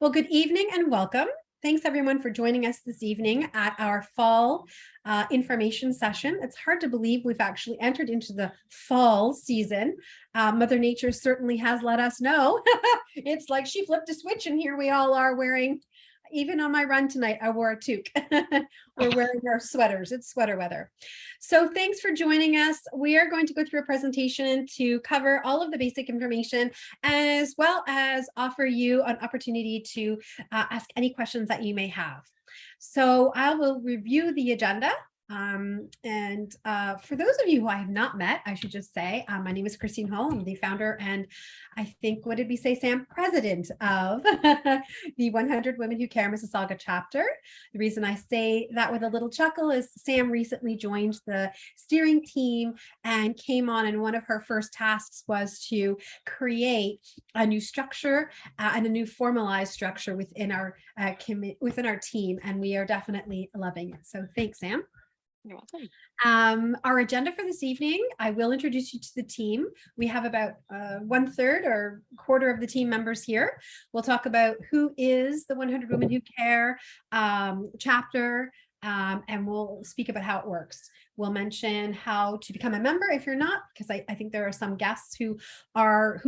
Well, good evening and welcome. Thanks everyone for joining us this evening at our fall information session. It's hard to believe we've actually entered into the fall season. Mother Nature certainly has let us know. It's like she flipped a switch and here we all are wearing, even on my run tonight, I wore a toque. We're wearing our sweaters. It's sweater weather. So thanks for joining us. We are going to go through a presentation to cover all of the basic information, as well as offer you an opportunity to ask any questions that you may have. So I will review the agenda. For those of you who I have not met, I should just say, my name is Christine Hull. I'm the founder and I think, what did we say, Sam? President of the 100 Women Who Care Mississauga chapter. The reason I say that with a little chuckle is Sam recently joined the steering team and came on, and one of her first tasks was to create a new structure and a new formalized structure within our team, and we are definitely loving it. So thanks, Sam. You're welcome. Our agenda for this evening, I will introduce you to the team. We have about 1/3 or quarter of the team members here. We'll talk about who is the 100 Women Who Care chapter, and we'll speak about how it works. We'll mention how to become a member if you're not, because I think there are some guests who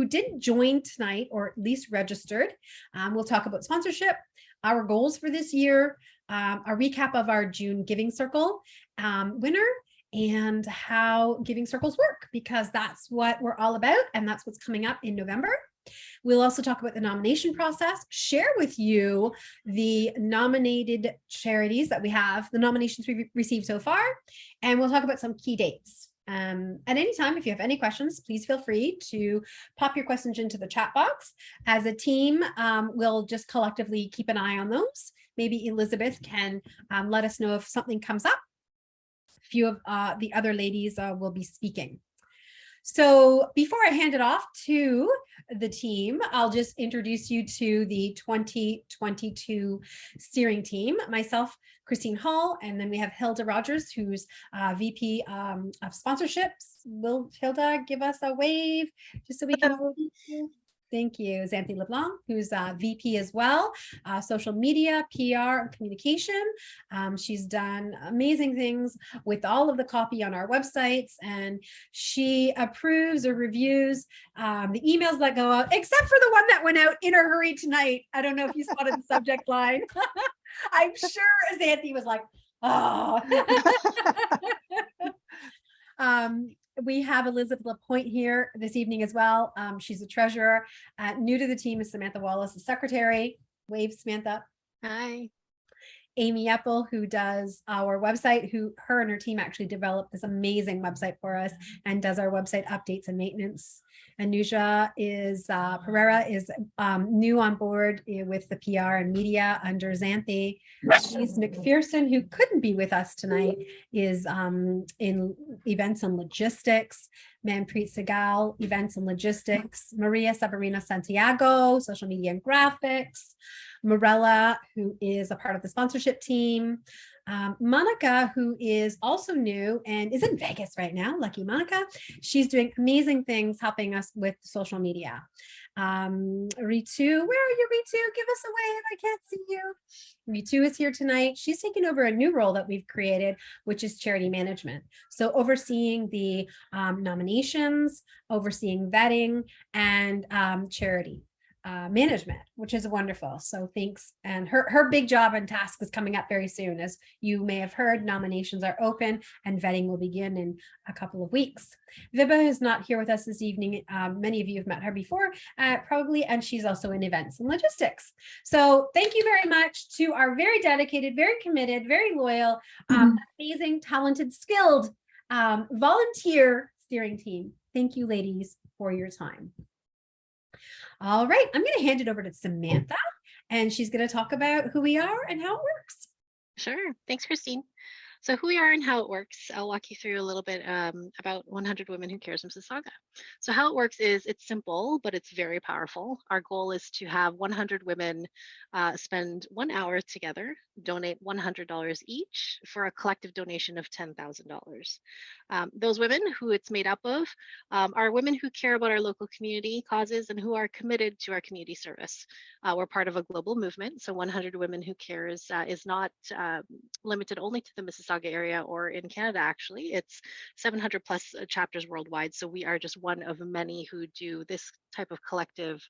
didn't join tonight or at least registered. We'll talk about sponsorship, our goals for this year, a recap of our June Giving Circle winner, and how giving circles work, because that's what we're all about and that's what's coming up in November. We'll also talk about the nomination process, share with you the nominated charities that we have, the nominations we've received so far, and we'll talk about some key dates. At any time, if you have any questions, please feel free to pop your questions into the chat box. As a team, we'll just collectively keep an eye on those. Maybe Elizabeth can let us know if something comes up. A few of the other ladies will be speaking. So before I hand it off to the team, I'll just introduce you to the 2022 steering team. Myself, Christine Hall, and then we have Hilda Rogers, who's VP of sponsorships. Will Hilda give us a wave just so we can? Thank you. Xanthi LeBlanc, who's VP as well, social media, PR, and communication. She's done amazing things with all of the copy on our websites, and she approves or reviews the emails that go out, except for the one that went out in a hurry tonight. I don't know if you spotted the subject line. I'm sure Xanthi was like, oh. We have Elizabeth Lapointe here this evening as well. She's a treasurer. New to the team is Samantha Wallace, the secretary. Wave, Samantha. Hi. Amy Eppel, who does our website, her and her team actually developed this amazing website for us and does our website updates and maintenance. Anuja Pereira is new on board with the PR and media under Xanthi. Louise McPherson, who couldn't be with us tonight, is in events and logistics. Manpreet Segal, events and logistics. Maria Sabarino Santiago, social media and graphics. Morella, who is a part of the sponsorship team. Monica, who is also new and is in Vegas right now. Lucky Monica. She's doing amazing things helping us with social media. Ritu, where are you, Ritu? Give us a wave. I can't see you. Ritu is here tonight. She's taken over a new role that we've created, which is charity management. So overseeing the nominations, overseeing vetting, and charity management, which is wonderful. So thanks. And her big job and task is coming up very soon. As you may have heard, nominations are open and vetting will begin in a couple of weeks. Vibha is not here with us this evening. Many of you have met her before, probably, and she's also in events and logistics. So thank you very much to our very dedicated, very committed, very loyal, amazing, talented, skilled volunteer steering team. Thank you, ladies, for your time. All right, I'm going to hand it over to Samantha, and she's going to talk about who we are and how it works. Sure. Thanks, Christine. So who we are and how it works, I'll walk you through a little bit about 100 Women Who Cares Mississauga. So how it works is it's simple, but it's very powerful. Our goal is to have 100 women spend 1 hour together, donate $100 each for a collective donation of $10,000. Those women who it's made up of are women who care about our local community causes and who are committed to our community service. We're part of a global movement, so 100 Women Who Cares is not limited only to the Mississauga area or in Canada, actually. It's 700 plus chapters worldwide. So we are just one of many who do this type of collective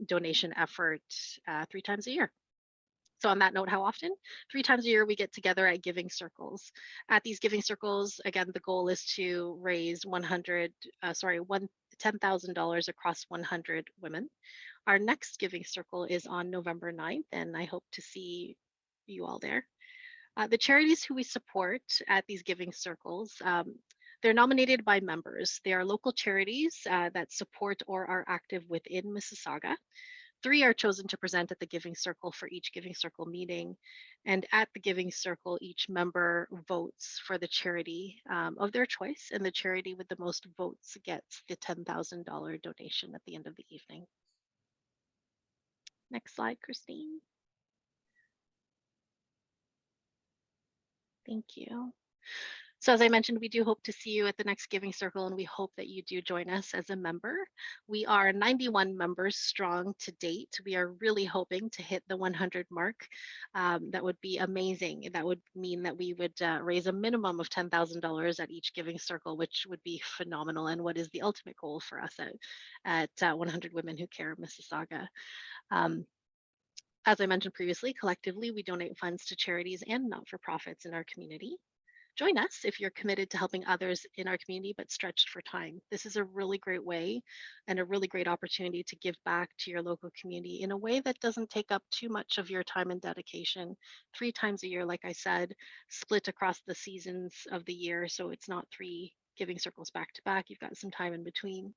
donation effort 3 times a year. So on that note, how often? 3 times a year, we get together at giving circles. At these giving circles, again, the goal is to raise $10,000 across 100 women. Our next giving circle is on November 9th, and I hope to see you all there. The charities who we support at these giving circles, they're nominated by members. They are local charities that support or are active within Mississauga. 3 are chosen to present at the Giving Circle for each Giving Circle meeting. And at the Giving Circle, each member votes for the charity of their choice, and the charity with the most votes gets the $10,000 donation at the end of the evening. Next slide, Christine. Thank you. So as I mentioned, we do hope to see you at the next Giving Circle, and we hope that you do join us as a member. We are 91 members strong to date. We are really hoping to hit the 100 mark. That would be amazing. That would mean that we would raise a minimum of $10,000 at each Giving Circle, which would be phenomenal, and what is the ultimate goal for us at 100 Women Who Care Mississauga. As I mentioned previously, collectively, we donate funds to charities and not-for-profits in our community. Join us if you're committed to helping others in our community but stretched for time. This is a really great way and a really great opportunity to give back to your local community in a way that doesn't take up too much of your time and dedication. 3 times a year, like I said, split across the seasons of the year, so it's not 3 giving circles back to back. You've got some time in between.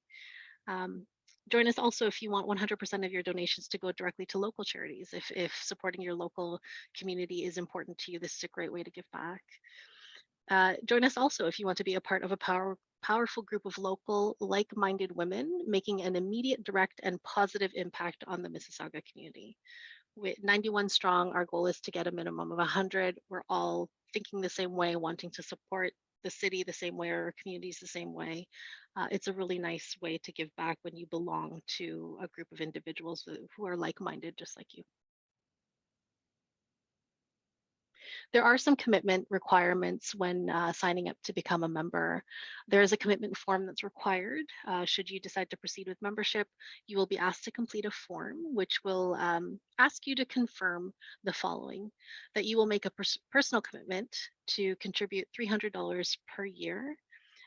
Join us also if you want 100% of your donations to go directly to local charities. If supporting your local community is important to you, this is a great way to give back. Join us also if you want to be a part of a powerful group of local, like-minded women making an immediate, direct, and positive impact on the Mississauga community. With 91 strong, our goal is to get a minimum of 100. We're all thinking the same way, wanting to support the city the same way, or our communities the same way. It's a really nice way to give back when you belong to a group of individuals who are like-minded, just like you. There are some commitment requirements when signing up to become a member. There is a commitment form that's required. Should you decide to proceed with membership, you will be asked to complete a form which will ask you to confirm the following: that you will make a personal commitment to contribute $300 per year.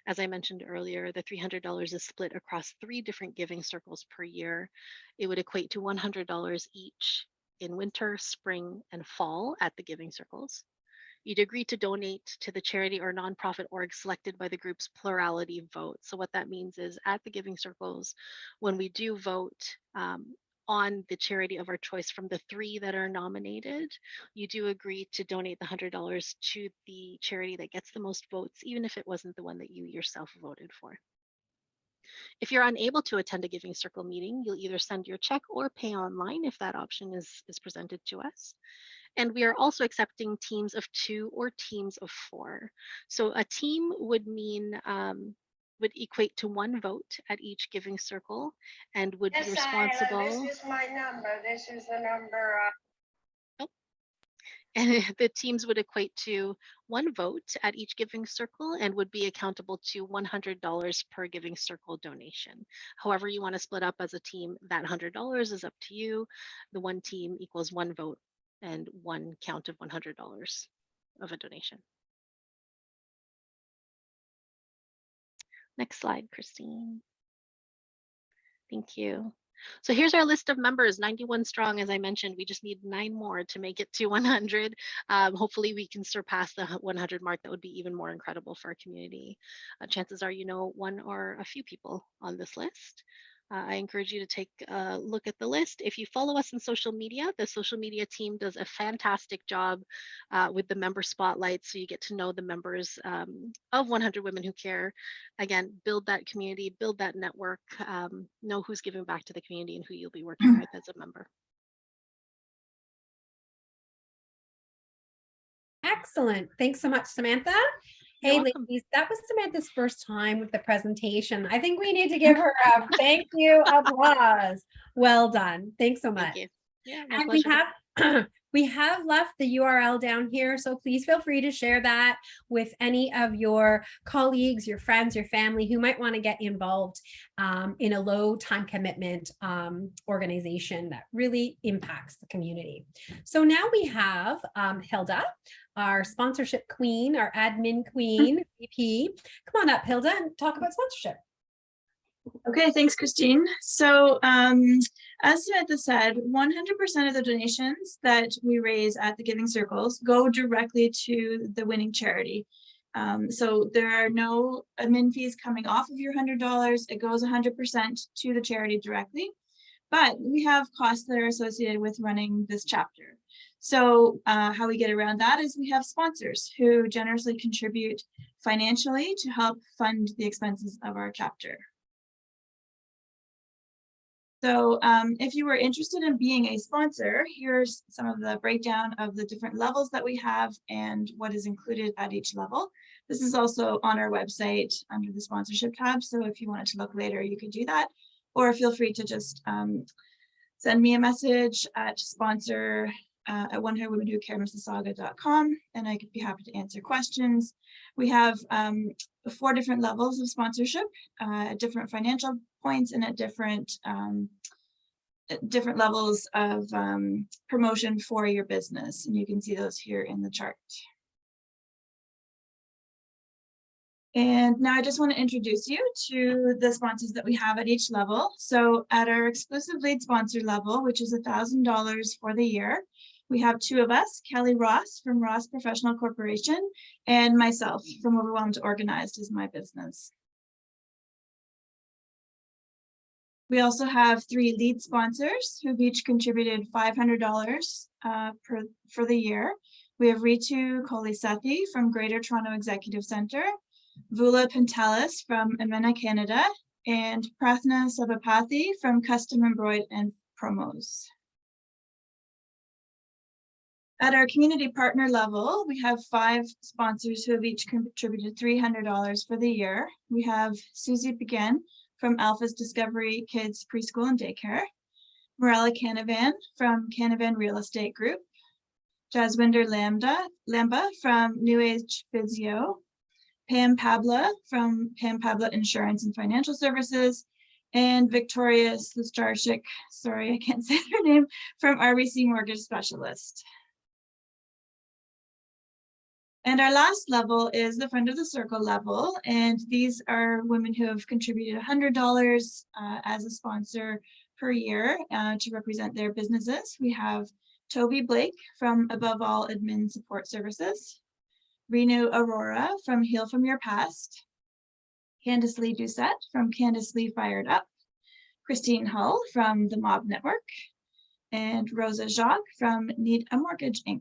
As I mentioned earlier, the $300 is split across 3 different giving circles per year. It would equate to $100 each in winter, spring, and fall at the giving circles. You'd agree to donate to the charity or nonprofit org selected by the group's plurality vote. So what that means is at the giving circles, when we do vote on the charity of our choice from the 3 that are nominated, you do agree to donate the $100 to the charity that gets the most votes, even if it wasn't the one that you yourself voted for. If you're unable to attend a Giving Circle meeting, you'll either send your check or pay online if that option is presented to us. And we are also accepting teams of 2 or teams of 4. So a team would equate to 1 vote at each Giving Circle and would be responsible. This is my number. This is the number. And the teams would equate to 1 vote at each Giving Circle and would be accountable to $100 per Giving Circle donation. However you want to split up as a team, that $100 is up to you. The 1 team equals 1 vote and 1 count of $100 of a donation. Next slide, Christine. Thank you. So here's our list of members, 91 strong. As I mentioned, we just need 9 more to make it to 100. Hopefully we can surpass the 100 mark. That would be even more incredible for our community. Chances are you know 1 or a few people on this list. I encourage you to take a look at the list. If you follow us on social media, the social media team does a fantastic job with the member spotlight. So you get to know the members of 100 Women Who Care. Again, build that community, build that network, know who's giving back to the community and who you'll be working with as a member. Excellent. Thanks so much, Samantha. You're Hey, welcome. ladies, that was Samantha's first time with the presentation. I think we need to give her a thank you applause. Well done. Thanks so much. Thank you. Yeah, my And pleasure. we have left the URL down here, so please feel free to share that with any of your colleagues, your friends, your family who might want to get involved in a low time commitment organization that really impacts the community. So now we have Hilda, our sponsorship queen, our admin queen, VP. Come on up, Hilda, and talk about sponsorship. Okay, thanks, Christine. So as Samantha said, 100% of the donations that we raise at the Giving Circles go directly to the winning charity. So there are no admin fees coming off of your $100. It goes 100% to the charity directly. But we have costs that are associated with running this chapter. So how we get around that is we have sponsors who generously contribute financially to help fund the expenses of our chapter. So if you were interested in being a sponsor, here's some of the breakdown of the different levels that we have and what is included at each level. This is also on our website under the sponsorship tab. So if you wanted to look later, you could do that, or feel free to just send me a message at sponsor at 100womenwhocaremississauga.com, and I could be happy to answer questions. We have 4 different levels of sponsorship at different financial points and at different levels of promotion for your business, and you can see those here in the chart. And now I just want to introduce you to the sponsors that we have at each level. So at our exclusive lead sponsor level, which is $1,000 for the year, we have 2 of us, Kelly Ross from Ross Professional Corporation, and myself from Overwhelmed Organized is my business. We also have 3 lead sponsors who've each contributed $500 for the year. We have Ritu Kolisethi from Greater Toronto Executive Centre, Vula Pentelis from Amena, Canada, and Prathna Sabapathy from Custom Embroidered and Promos. At our community partner level, we have 5 sponsors who have each contributed $300 for the year. We have Susie Begin from Alpha's Discovery Kids Preschool and Daycare, Morella Canavan from Canavan Real Estate Group, Jaswinder Lamba from New Age Physio, Pam Pabla from Pam Pabla Insurance and Financial Services, and Victoria Slustarchik, sorry, I can't say her name, from RBC Mortgage Specialist. And our last level is the Friend of the Circle level, and these are women who have contributed $100 as a sponsor per year to represent their businesses. We have Toby Blake from Above All Admin Support Services, Renu Aurora from Heal From Your Past, Candice Lee Doucette from Candice Lee Fired Up, Christine Hull from the Mob Network, and Rosa Jacques from Need a Mortgage, Inc.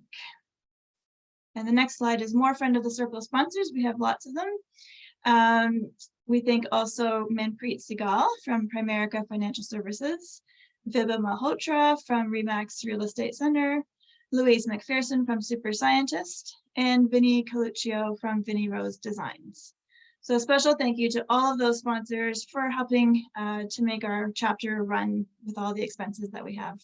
And the next slide is more Friend of the Circle sponsors. We have lots of them. We thank also Manpreet Segal from Primerica Financial Services, Vibha Malhotra from Remax Real Estate Center, Louise McPherson from Super Scientist, and Vinny Coluccio from Vinny Rose Designs. So a special thank you to all of those sponsors for helping to make our chapter run with all the expenses that we have.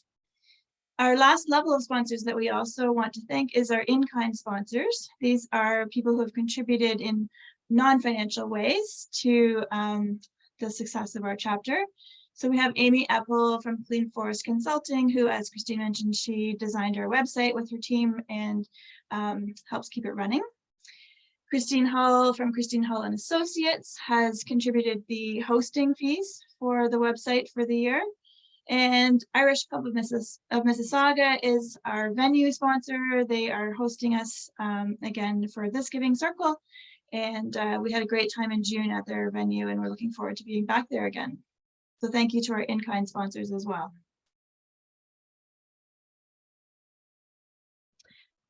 Our last level of sponsors that we also want to thank is our in-kind sponsors. These are people who have contributed in non-financial ways to the success of our chapter. So we have Amy Epple from Clean Forest Consulting, who, as Christine mentioned, she designed our website with her team and helps keep it running. Christine Hull from Christine Hull and Associates has contributed the hosting fees for the website for the year. And Irish Club of Mississauga is our venue sponsor. They are hosting us again for this Giving Circle. And we had a great time in June at their venue, and we're looking forward to being back there again. So thank you to our in-kind sponsors as well.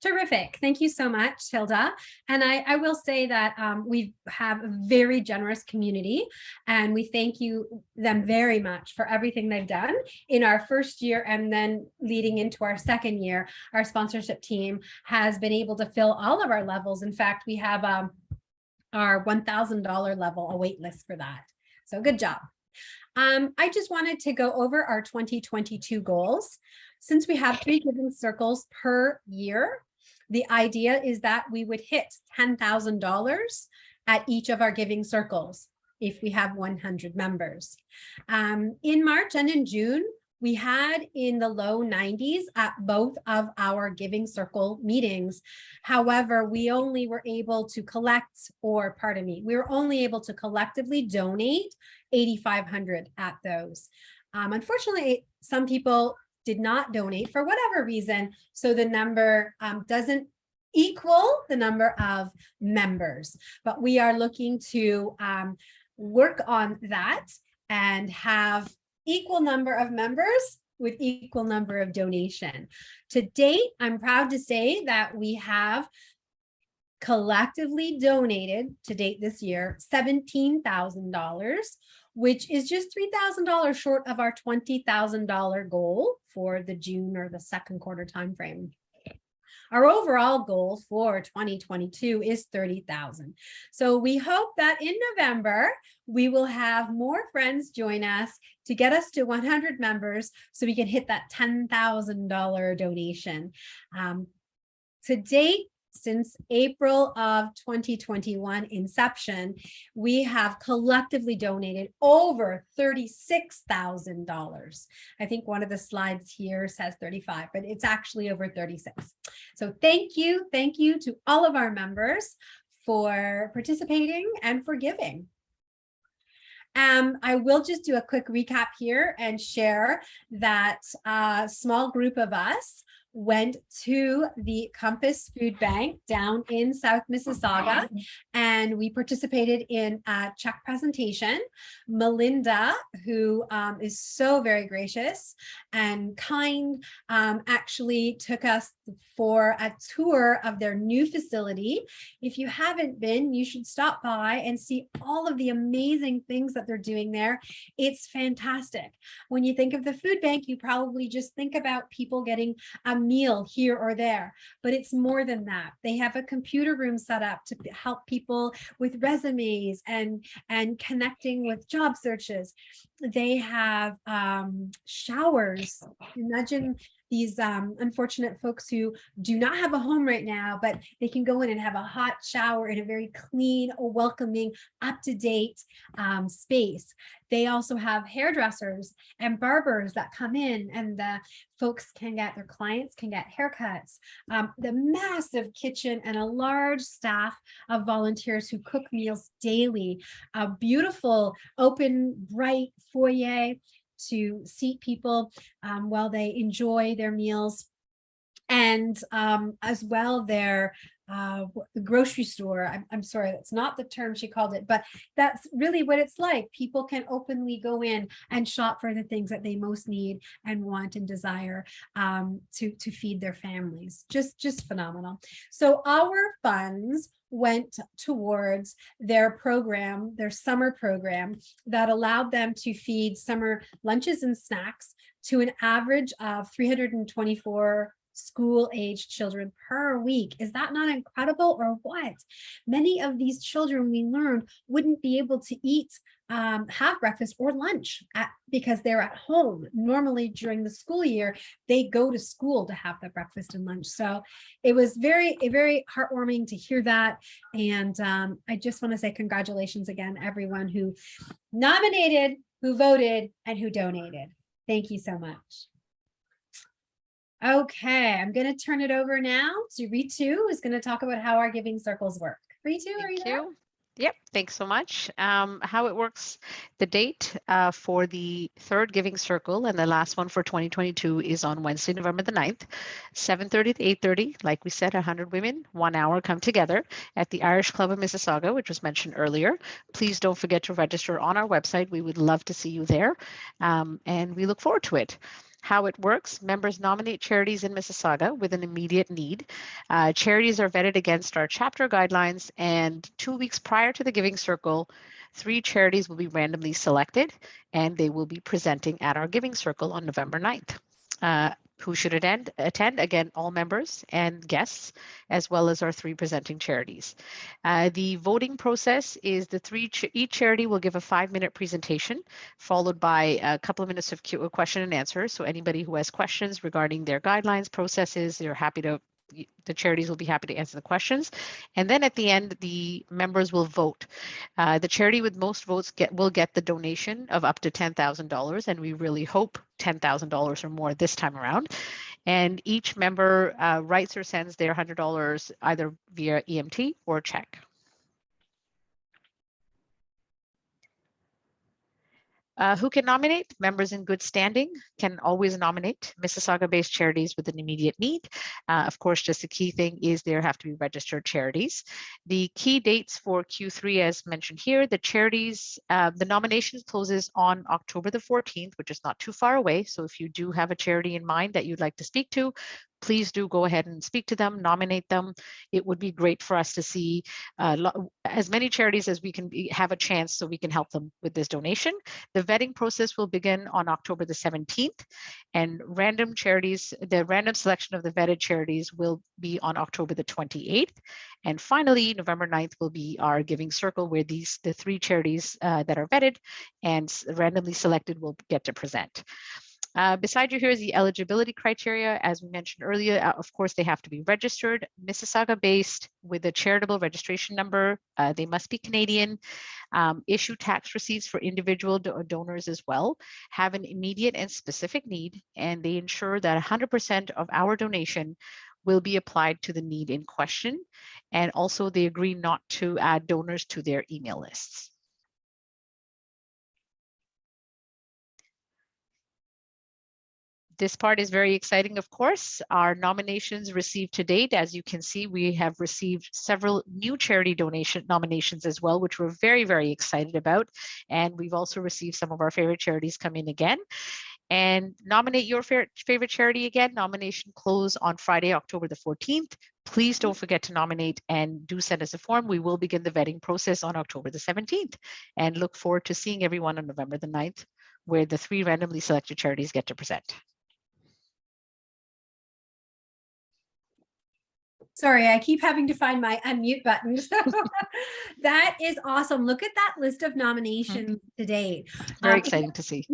Terrific. Thank you so much, Hilda. And I will say that we have a very generous community, and we thank them very much for everything they've done in our first year, and then leading into our second year. Our sponsorship team has been able to fill all of our levels. In fact, we have our $1,000 level, a wait list for that. So good job. I just wanted to go over our 2022 goals. Since we have 3 giving circles per year, the idea is that we would hit $10,000 at each of our giving circles if we have 100 members. In March and in June, we had in the low 90s at both of our giving circle meetings. However, we only were able to we were only able to collectively donate 8,500 at those. Unfortunately, some people did not donate for whatever reason, so the number doesn't equal the number of members, but we are looking to work on that and have equal number of members with equal number of donation. To date, I'm proud to say that we have collectively donated to date this year $17,000, which is just $3,000 short of our $20,000 goal for the June or the second quarter timeframe. Our overall goal for 2022 is $30,000. So we hope that in November, we will have more friends join us to get us to 100 members so we can hit that $10,000 donation. To date, since April of 2021 inception, we have collectively donated over $36,000. I think one of the slides here says 35, but it's actually over 36. So thank you to all of our members for participating and for giving. I will just do a quick recap here and share that a small group of us went to the Compass Food Bank down in South Mississauga, and we participated in a check presentation. Melinda, who is so very gracious and kind, actually took us for a tour of their new facility. If you haven't been, you should stop by and see all of the amazing things that they're doing there. It's fantastic. When you think of the food bank, you probably just think about people getting a meal here or there, but it's more than that. They have a computer room set up to help people with resumes and connecting with job searches. They have showers. Imagine these unfortunate folks who do not have a home right now, but they can go in and have a hot shower in a very clean, welcoming, up-to-date space. They also have hairdressers and barbers that come in, and the folks their clients can get haircuts. The massive kitchen and a large staff of volunteers who cook meals daily. A beautiful, open, bright foyer to seat people while they enjoy their meals, and as well their grocery store. I'm sorry, that's not the term she called it, but that's really what it's like. People can openly go in and shop for the things that they most need and want and desire to feed their families. Just phenomenal. So our funds went towards their program, their summer program, that allowed them to feed summer lunches and snacks to an average of 324 school-aged children per week. Is that not incredible, or what? Many of these children, we learned, wouldn't be able to eat, have breakfast or lunch because they're at home. Normally during the school year, they go to school to have the breakfast and lunch. So it was very heartwarming to hear that. And I just want to say congratulations again, everyone who nominated, who voted, and who donated. Thank you so much. Okay, I'm going to turn it over now to Ritu, who's going to talk about how our giving circles work. Ritu, are you there? Yep, thanks so much. How it works, the date for the third Giving Circle and the last one for 2022 is on Wednesday, November the 9th, 7:30 to 8:30. Like we said, 100 women, 1 hour come together at the Irish Club of Mississauga, which was mentioned earlier. Please don't forget to register on our website. We would love to see you there, and we look forward to it. How it works, members nominate charities in Mississauga with an immediate need. Charities are vetted against our chapter guidelines, and 2 weeks prior to the Giving Circle, 3 charities will be randomly selected, and they will be presenting at our Giving Circle on November 9th. Who should attend? Again, all members and guests, as well as our 3 presenting charities. The voting process is each charity will give a 5-minute presentation, followed by a couple of minutes of question and answer. So anybody who has questions regarding their guidelines, processes, the charities will be happy to answer the questions. And then at the end, the members will vote. The charity with most votes will get the donation of up to $10,000, and we really hope $10,000 or more this time around. And each member writes or sends their $100 either via EMT or check. Who can nominate? Members in good standing can always nominate Mississauga-based charities with an immediate need. Of course, just the key thing is there have to be registered charities. The key dates for Q3, as mentioned here, the charities, the nominations closes on October the 14th, which is not too far away. So if you do have a charity in mind that you'd like to speak to, please do go ahead and speak to them, nominate them. It would be great for us to see as many charities as we can have a chance so we can help them with this donation. The vetting process will begin on October the 17th, and the random selection of the vetted charities will be on October the 28th. And finally, November 9th will be our Giving Circle, where the 3 charities that are vetted and randomly selected will get to present. Beside you here is the eligibility criteria. As we mentioned earlier, of course, they have to be registered, Mississauga-based with a charitable registration number. They must be Canadian, issue tax receipts for individual donors as well, have an immediate and specific need, and they ensure that 100% of our donation will be applied to the need in question. And also they agree not to add donors to their email lists. This part is very exciting, of course. Our nominations received to date, as you can see, we have received several new charity nominations as well, which we're very, very excited about. And we've also received some of our favorite charities come in again. And nominate your favorite charity again. Nomination close on Friday, October the 14th. Please don't forget to nominate and do send us a form. We will begin the vetting process on October the 17th and look forward to seeing everyone on November the 9th, where the 3 randomly selected charities get to present. Sorry, I keep having to find my unmute button. So that is awesome. Look at that list of nominations today. Very exciting to see.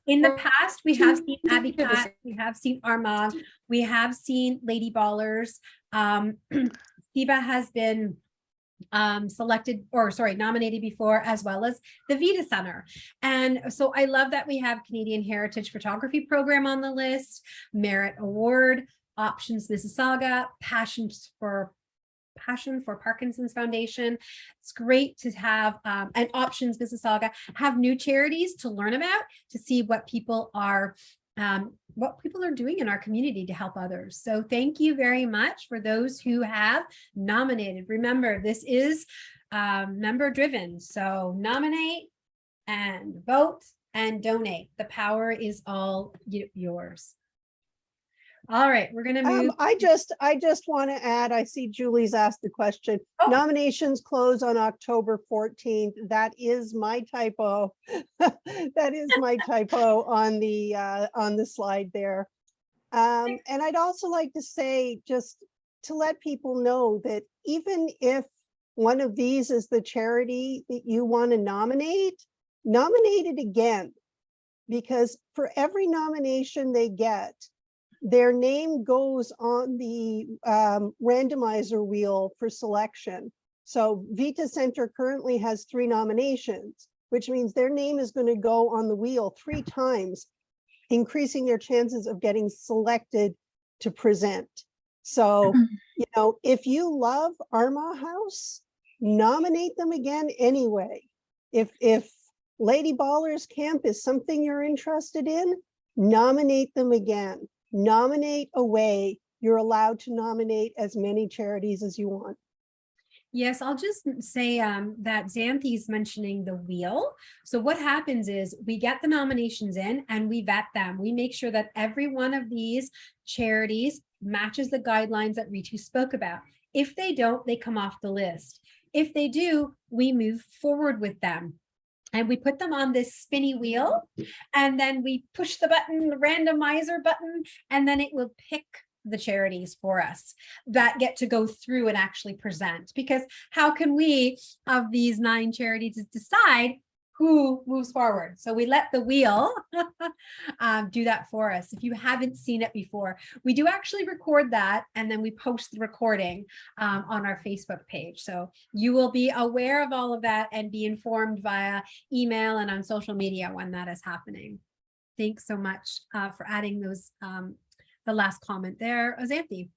In the past, we have seen Abby Cat, we have seen Armagh, we have seen Lady Ballers. Siba has been nominated before, as well as the Vita Center. And so I love that we have Canadian Heritage Photography Program on the list, Merit Award, Options Mississauga, Passion for Parkinson's Foundation. It's great to have and Options Mississauga have new charities to learn about, to see what people are doing in our community to help others. So thank you very much for those who have nominated. Remember, this is member driven, so nominate and vote and donate. The power is all yours. All right, we're going to move. I just want to add, I see Julie's asked the question. Oh. Nominations close on October 14th. That is my typo. That is my typo on the slide there. And I'd also like to say, just to let people know that even if one of these is the charity that you want to nominate it again, because for every nomination they get, their name goes on the randomizer wheel for selection. So Vita Center currently has 3 nominations, which means their name is going to go on the wheel 3 times, increasing their chances of getting selected to present. So, you know, if you love Armagh House, nominate them again anyway. If Lady Ballers Camp is something you're interested in, nominate them again. Nominate away. You're allowed to nominate as many charities as you want. Yes, I'll just say that Xanthi's mentioning the wheel. So what happens is we get the nominations in and we vet them. We make sure that every one of these charities matches the guidelines that Ritu spoke about. If they don't, they come off the list. If they do, we move forward with them. And we put them on this spinny wheel, and then we push the button, the randomizer button, and then it will pick the charities for us that get to go through and actually present. Because how can we, of these 9 charities, decide who moves forward? So we let the wheel do that for us. If you haven't seen it before, we do actually record that, and then we post the recording on our Facebook page. So you will be aware of all of that and be informed via email and on social media when that is happening. Thanks so much for adding those, the last comment there, Xanthi.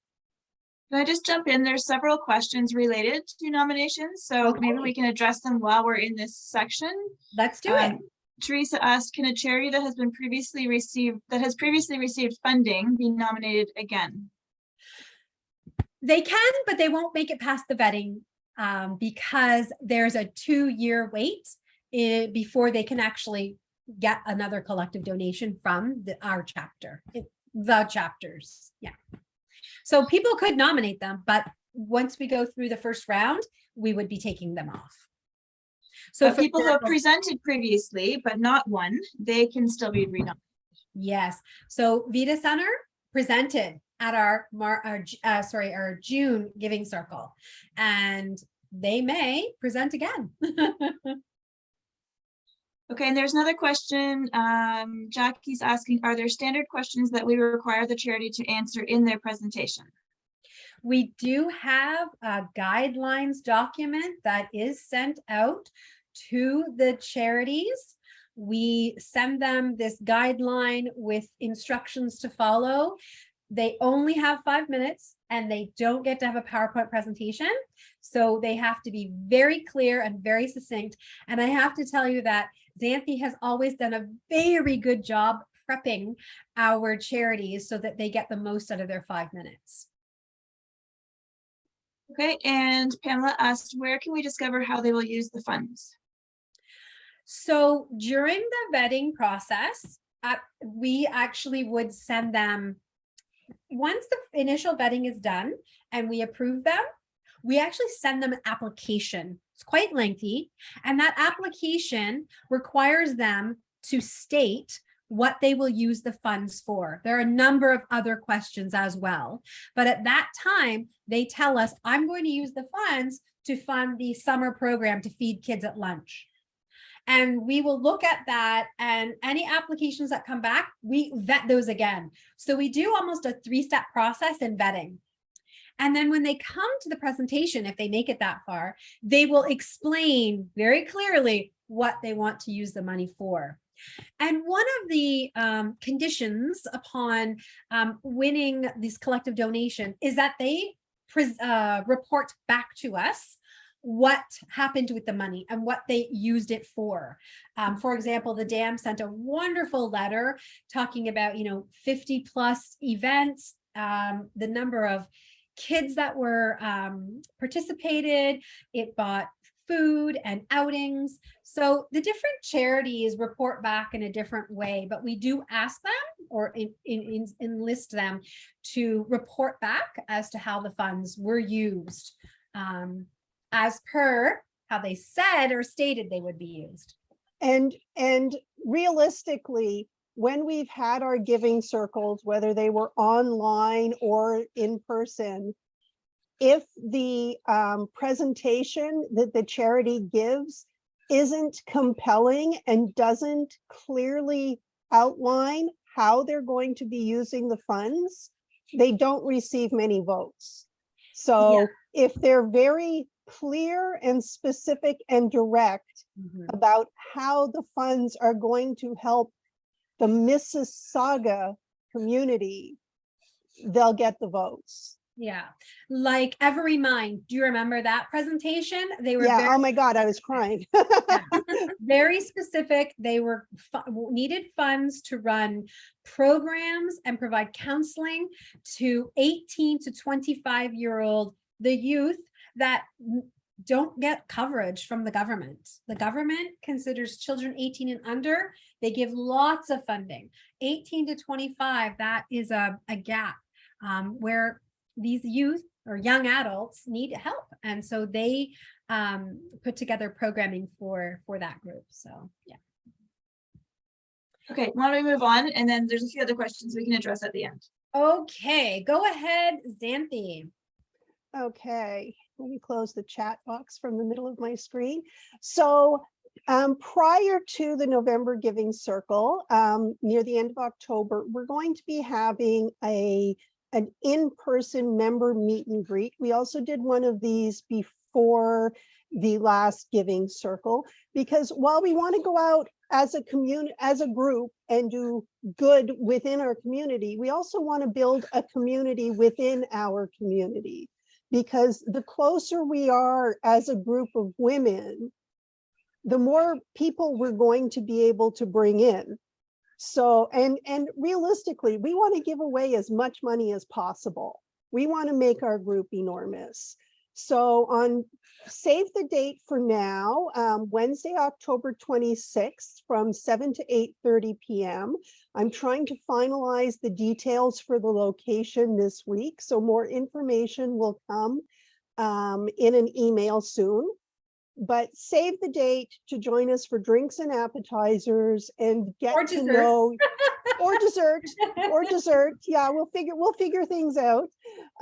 Can I just jump in? There's several questions related to nominations, so maybe we can address them while we're in this section. Let's do it. Teresa asked, can a charity that has previously received funding be nominated again? They can, but they won't make it past the vetting because there's a 2-year wait before they can actually get another collective donation from our chapter, the chapters. Yeah. So people could nominate them, but once we go through the first round, we would be taking them off. So people who have presented previously, but not won, they can still be renominated. Yes. So Vita Center presented at our June Giving Circle, and they may present again. Okay, and there's another question. Jackie's asking, are there standard questions that we require the charity to answer in their presentation? We do have a guidelines document that is sent out to the charities. We send them this guideline with instructions to follow. They only have 5 minutes and they don't get to have a PowerPoint presentation. So they have to be very clear and very succinct. And I have to tell you that Xanthi has always done a very good job prepping our charities so that they get the most out of their 5 minutes. Okay, and Pamela asked, where can we discover how they will use the funds? So during the vetting process, we actually would send them, once the initial vetting is done and we approve them, we actually send them an application. It's quite lengthy, and that application requires them to state what they will use the funds for. There are a number of other questions as well, but at that time, they tell us, I'm going to use the funds to fund the summer program to feed kids at lunch. And we will look at that, and any applications that come back, we vet those again. So we do almost a 3-step process in vetting. And then when they come to the presentation, if they make it that far, they will explain very clearly what they want to use the money for. And one of the conditions upon winning this collective donation is that they report back to us what happened with the money and what they used it for. For example, the dam sent a wonderful letter talking about, 50 plus events, the number of kids that were participated. It bought food and outings. So the different charities report back in a different way, but we do ask them or enlist them to report back as to how the funds were used, as per how they said or stated they would be used. And realistically, when we've had our giving circles, whether they were online or in person, if the presentation that the charity gives isn't compelling and doesn't clearly outline how they're going to be using the funds, they don't receive many votes. So if they're very clear and specific and direct about how the funds are going to help the Mississauga community, they'll get the votes. Yeah, like Every Mind. Do you remember that presentation? They were Yeah, very, oh my God, I was crying. very specific. They were needed funds to run programs and provide counseling to 18 to 25-year-old, the youth that don't get coverage from the government. The government considers children 18 and under. They give lots of funding. 18 to 25, that is a gap where these youth or young adults need help. And so they put together programming for that group. So, yeah. Okay, why don't we move on? And then there's a few other questions we can address at the end. Okay, go ahead, Xanthi. Okay, let me close the chat box from the middle of my screen. So prior to the November Giving Circle, near the end of October, we're going to be having an in-person member meet and greet. We also did one of these before the last Giving Circle, because while we want to go out as a community, as a group, and do good within our community, we also want to build a community within our community, because the closer we are as a group of women, the more people we're going to be able to bring in. So, and realistically, we want to give away as much money as possible. We want to make our group enormous. So save the date for now, Wednesday, October 26th from 7 to 8:30 p.m. I'm trying to finalize the details for the location this week. So more information will come in an email soon. But save the date to join us for drinks and appetizers and get Or to dessert. know, or dessert. Yeah, we'll figure things out.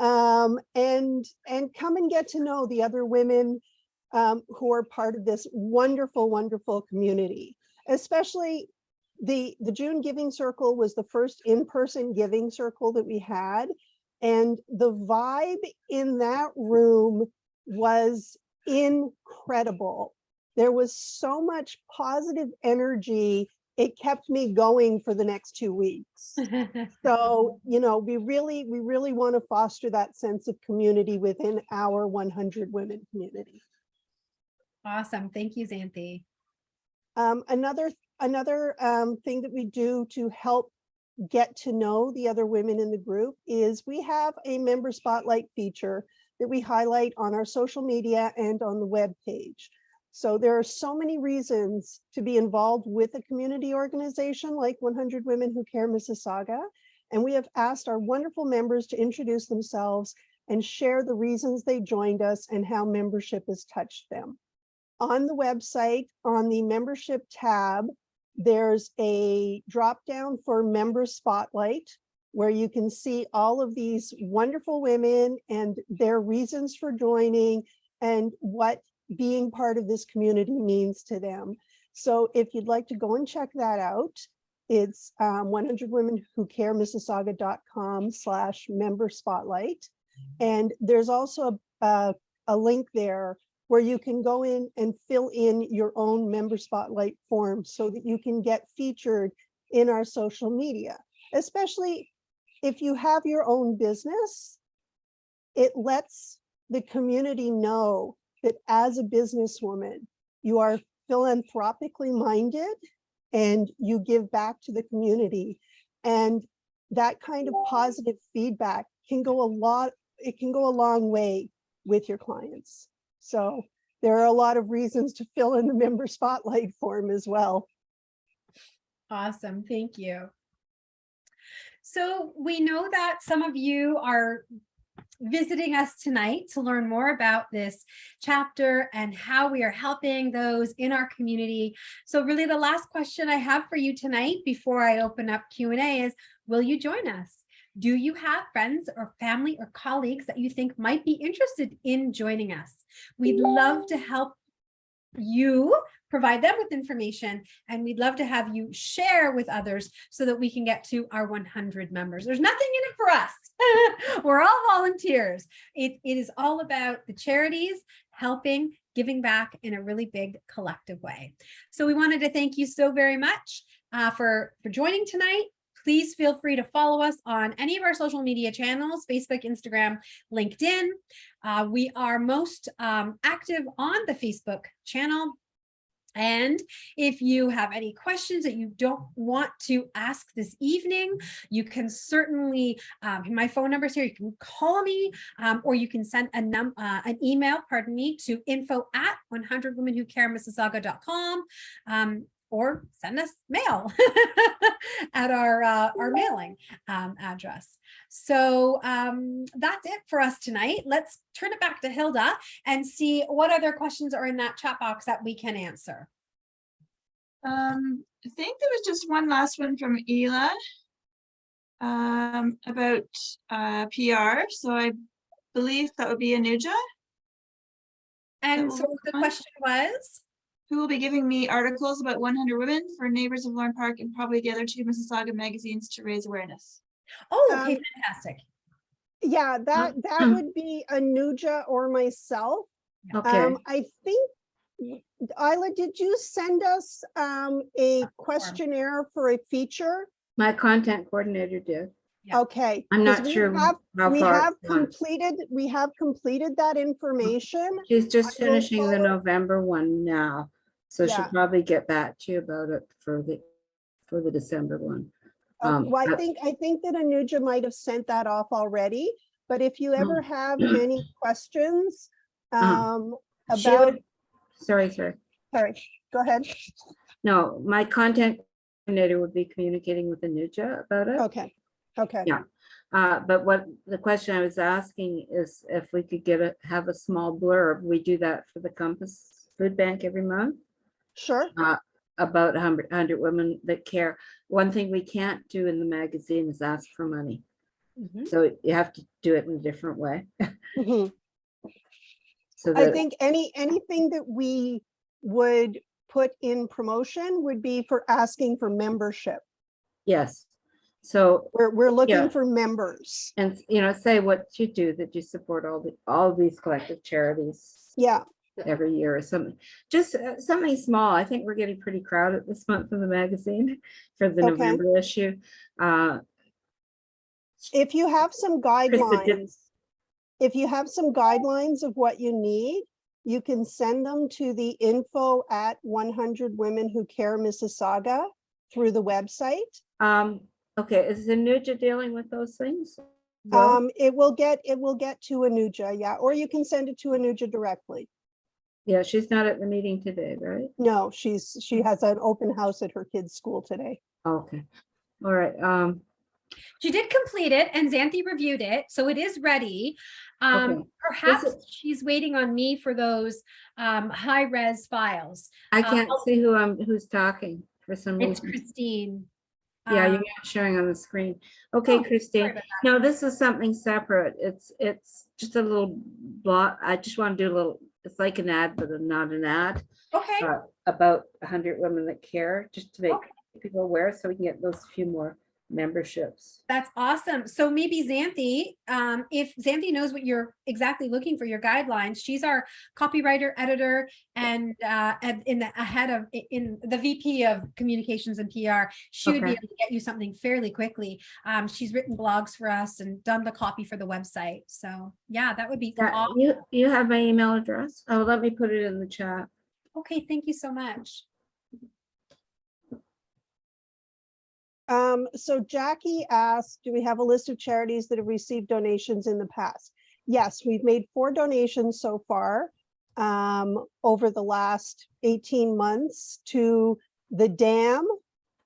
And come and get to know the other women who are part of this wonderful, wonderful community. Especially the June Giving Circle was the first in-person giving circle that we had. And the vibe in that room was incredible. There was so much positive energy. It kept me going for the next 2 weeks. So, you know, we really want to foster that sense of community within our 100 women community. Awesome. Thank you, Xanthi. Another thing that we do to help get to know the other women in the group is we have a member spotlight feature that we highlight on our social media and on the web page. So there are so many reasons to be involved with a community organization like 100 Women Who Care Mississauga. And we have asked our wonderful members to introduce themselves and share the reasons they joined us and how membership has touched them. On the website, on the membership tab, there's a drop down for member spotlight, where you can see all of these wonderful women and their reasons for joining and what being part of this community means to them. So if you'd like to go and check that out, it's 100womenwhocaremississauga.com/member spotlight. And there's also a link there where you can go in and fill in your own member spotlight form so that you can get featured in our social media, especially if you have your own business. It lets the community know that as a businesswoman, you are philanthropically minded and you give back to the community. And that kind of positive feedback can go it can go a long way with your clients. So there are a lot of reasons to fill in the member spotlight form as well. Awesome. Thank you. So we know that some of you are visiting us tonight to learn more about this chapter and how we are helping those in our community. So really the last question I have for you tonight before I open up Q&A is, will you join us? Do you have friends or family or colleagues that you think might be interested in joining us? We'd love to help you, provide them with information, and we'd love to have you share with others so that we can get to our 100 members. There's nothing in it for us. We're all volunteers. It is all about the charities helping, giving back in a really big collective way. So we wanted to thank you so very much for joining tonight. Please feel free to follow us on any of our social media channels, Facebook, Instagram, LinkedIn. We are most active on the Facebook channel. And if you have any questions that you don't want to ask this evening, you can certainly, my phone number is here, you can call me, or you can send an email, pardon me, to info@100womenwhocaremississauga.com, or send us mail at our mailing address. So that's it for us tonight. Let's turn it back to Hilda and see what other questions are in that chat box that we can answer. I think there was just one last one from Ela about PR. So I believe that would be Anuja. And so the question was? Who will be giving me articles about 100 women for Neighbors of Lorne Park and probably the other 2 Mississauga magazines to raise awareness. Oh, okay, fantastic. Yeah, that would be Anuja or myself. Okay. I think, Isla, did you send us a questionnaire for a feature? My content coordinator did. Yeah. Okay. I'm 'cause not we sure have- how we far have it's gone. completed that information. She's just I will finishing the follow- November one now. So she'll Yeah. probably get back to you about it for the December one. Well, I think that Anuja might have sent that off already, but if you ever have any questions She about, would, sorry. sorry, go ahead. No, my content coordinator would be communicating with Anuja about it. Okay, okay. Yeah. But what the question I was asking is if we could have a small blurb. We do that for the Compass Food Bank every month. Sure. About 100 women that care. One thing we can't do in the magazine is ask for money. So you have to do it in a different way. Mhm. So I that, think anything that we would put in promotion would be for asking for membership. yes. So, We're looking Yeah. for members. and say what you do, that you support all these collective charities Yeah, every year or something. Just something small. I think we're getting pretty crowded this month in the magazine for the Okay. November issue. if you have some Krista did- guidelines of what you need, you can send them to the info@100 Women Who Care Mississauga through the website. Okay, is Anuja dealing with those things? Well, It will get to Anuja, yeah, or you can send it to Anuja directly. yeah, she's not at the meeting today, right? No, she has an open house at her kid's school today. Okay, all right. She did complete it and Xanthi reviewed it, so it is ready. Okay. Perhaps she's waiting on me for those high res files. I can't see who's talking for some It's reason. Christine. Yeah, you're not showing on the screen. Okay, Oh, Christine. sorry about that. No, this is something separate. It's just a little blot. I just want to do a little, it's like an ad, but not an ad. Okay. About 100 women that care, just to make Okay. people aware so we can get those few more memberships. That's awesome. So maybe Xanthi, if Xanthi knows what you're exactly looking for, your guidelines, she's our copywriter, editor, and in the VP of communications and PR. She would be Okay. able to get you something fairly quickly. She's written blogs for us and done the copy for the website. So yeah, that would be awesome. You have my email address? Oh, let me put it in the chat. Okay, thank you so much. So Jackie asked, do we have a list of charities that have received donations in the past? Yes, we've made 4 donations so far over the last 18 months to the Dam,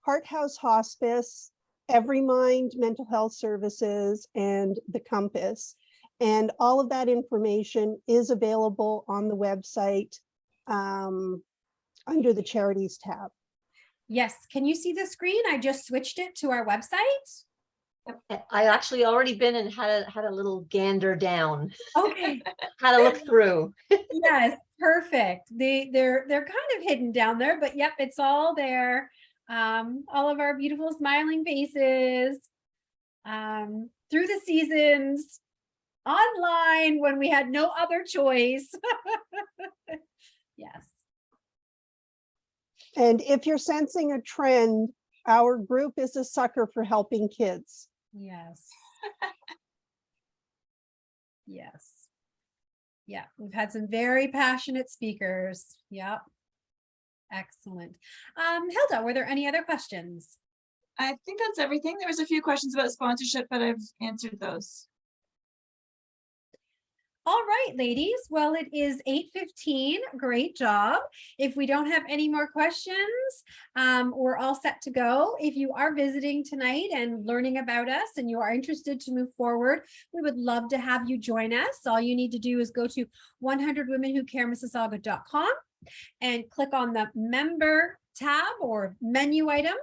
Heart House Hospice, Every Mind Mental Health Services, and the Compass. And all of that information is available on the website under the charities tab. Yes, can you see the screen? I just switched it to our website. I actually already been and had a little gander down, Okay. had a look through. Yes, perfect. They're kind of hidden down there, but yep, it's all there. All of our beautiful smiling faces, through the seasons, online when we had no other choice. Yes. And if you're sensing a trend, Our group is a sucker for helping kids. Yes. Yes. Yeah, we've had some very passionate speakers. Yep. Excellent. Hilda, were there any other questions? I think that's everything. There was a few questions about sponsorship, but I've answered those. All right, ladies. Well, it is 8:15. Great job. If we don't have any more questions, we're all set to go. If you are visiting tonight and learning about us and you are interested to move forward, we would love to have you join us. All you need to do is go to 100womenwhocaremississauga.com and click on the member tab or menu item.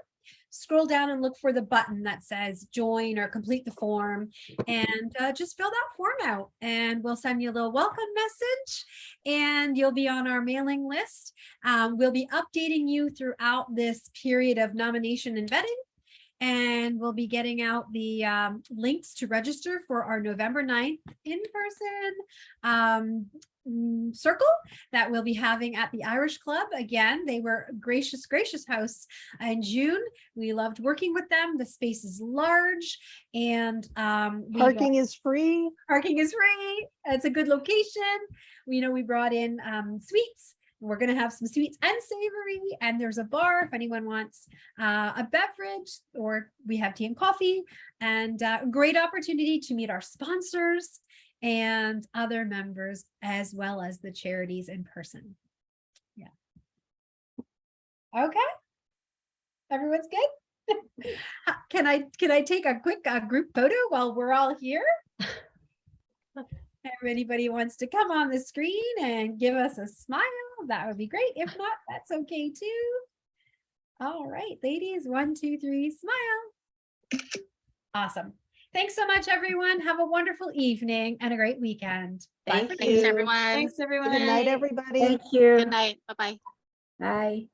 Scroll down and look for the button that says join or complete the form, and just fill that form out, and we'll send you a little welcome message and you'll be on our mailing list. We'll be updating you throughout this period of nomination and vetting, and we'll be getting out the links to register for our November 9th in-person circle that we'll be having at the Irish Club. Again, they were gracious hosts in June. We loved working with them. The space is large, and Parking is free. Parking is free. It's a good location. We brought in sweets. We're going to have some sweets and savory, and there's a bar if anyone wants a beverage, or we have tea and coffee, and great opportunity to meet our sponsors and other members, as well as the charities in person. Yeah. Okay. Everyone's good? Can I take a quick group photo while we're all here? If anybody wants to come on the screen and give us a smile, that would be great. If not, that's okay too. All right, ladies, 1, 2, 3, smile. Awesome. Thanks so much, everyone. Have a wonderful evening and a great weekend. Bye. Thank Thanks, you. everyone. Thanks, everyone. Good night, everybody. Thank you. Good night. Bye-bye. Bye.